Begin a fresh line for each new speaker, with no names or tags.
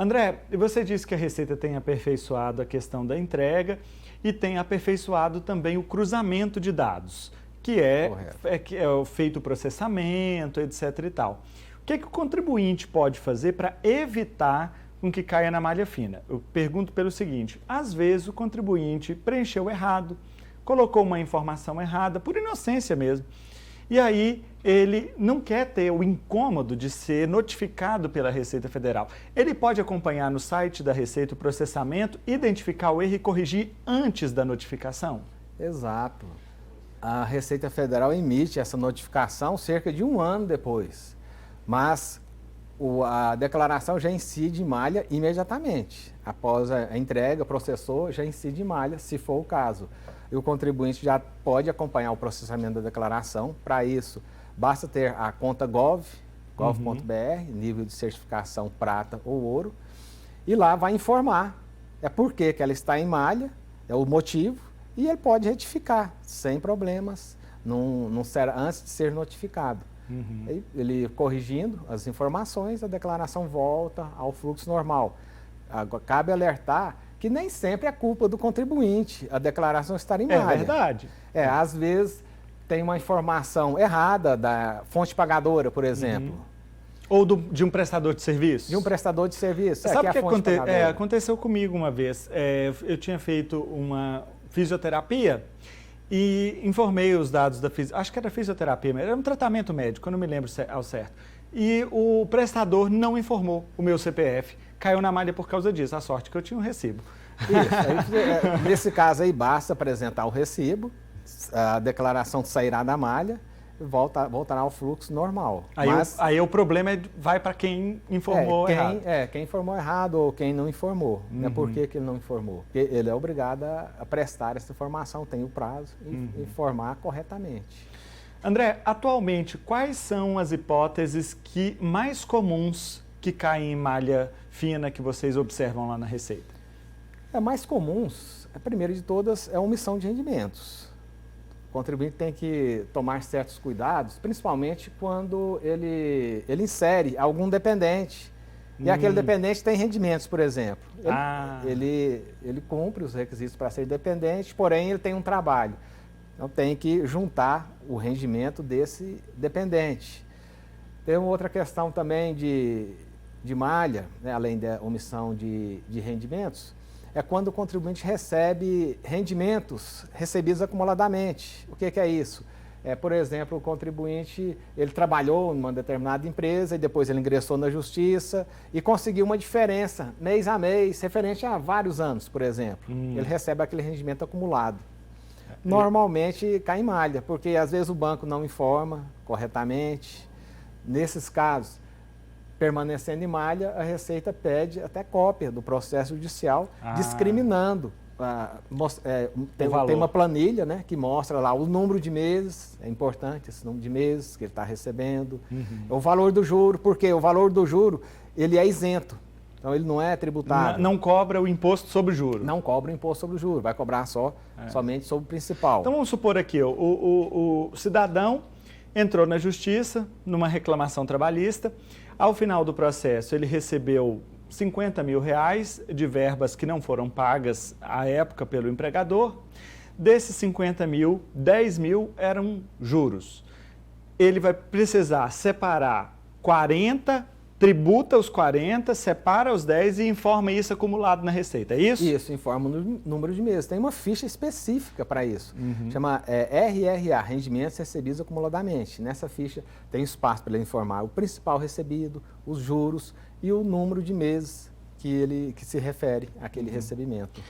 André, você disse que a Receita tem aperfeiçoado a questão da entrega e tem aperfeiçoado também o cruzamento de dados, que é o feito o processamento, etc. e tal. O que o contribuinte pode fazer para evitar com que caia na malha fina? Eu pergunto pelo seguinte: às vezes o contribuinte preencheu errado, colocou uma informação errada, por inocência mesmo, e aí ele não quer ter o incômodo de ser notificado pela Receita Federal. Ele pode acompanhar no site da Receita o processamento, identificar o erro e corrigir antes da notificação?
Exato. A Receita Federal emite essa notificação cerca de 1 ano depois, mas a declaração já incide em malha imediatamente. Após a entrega, processou, já incide em malha, se for o caso. E o contribuinte já pode acompanhar o processamento da declaração. Para isso, basta ter a conta gov.br, nível de certificação prata ou ouro, e lá vai informar por que ela está em malha, é o motivo, e ele pode retificar sem problemas, não será, antes de ser notificado. Ele corrigindo as informações, a declaração volta ao fluxo normal. Agora, cabe alertar que nem sempre é culpa do contribuinte a declaração estar em malha.
É verdade.
Às vezes tem uma informação errada da fonte pagadora, por exemplo.
Ou de um prestador de serviço?
De um prestador de serviço.
Sabe o que aconteceu comigo uma vez? Eu tinha feito uma fisioterapia e informei os dados da fisioterapia, acho que era fisioterapia, mas era um tratamento médico, eu não me lembro ao certo. E o prestador não informou o meu CPF, caiu na malha por causa disso, a sorte que eu tinha um recibo.
Isso, nesse caso aí basta apresentar o recibo, a declaração sairá da malha e voltará ao fluxo normal.
Aí o problema vai para quem informou errado.
Quem informou errado ou quem não informou. Por que ele não informou? Porque ele é obrigado a prestar essa informação, tem o prazo, e informar corretamente.
André, atualmente, quais são as hipóteses mais comuns que caem em malha fina que vocês observam lá na Receita?
Mais comuns, a primeira de todas, é a omissão de rendimentos. O contribuinte tem que tomar certos cuidados, principalmente quando ele insere algum dependente. E aquele dependente tem rendimentos, por exemplo. Ele cumpre os requisitos para ser dependente, porém ele tem um trabalho. Então tem que juntar o rendimento desse dependente. Tem uma outra questão também de malha, né, além da omissão de rendimentos, é quando o contribuinte recebe rendimentos recebidos acumuladamente. O que é isso? Por exemplo, o contribuinte ele trabalhou em uma determinada empresa e depois ele ingressou na justiça e conseguiu uma diferença mês a mês, referente a vários anos, por exemplo. Ele recebe aquele rendimento acumulado. Normalmente cai em malha, porque às vezes o banco não informa corretamente. Nesses casos, permanecendo em malha, a Receita pede até cópia do processo judicial, discriminando. Tem uma planilha, né, que mostra lá o número de meses, é importante esse número de meses que ele está recebendo, o valor do juro, porque o valor do juro ele é isento, então ele não é tributado.
Não cobra o imposto sobre o juro.
Não cobra o imposto sobre o juro, vai cobrar somente sobre o principal.
Então vamos supor aqui, o cidadão entrou na justiça numa reclamação trabalhista, ao final do processo ele recebeu 50 mil reais de verbas que não foram pagas à época pelo empregador. Desses 50 mil, 10 mil eram juros. Ele vai precisar separar 40, tributa os 40, separa os 10 e informa isso acumulado na Receita, é isso?
Isso, informa o número de meses. Tem uma ficha específica para isso. Chama RRA, Rendimentos Recebidos Acumuladamente. Nessa ficha tem espaço para ele informar o principal recebido, os juros e o número de meses que se refere àquele recebimento.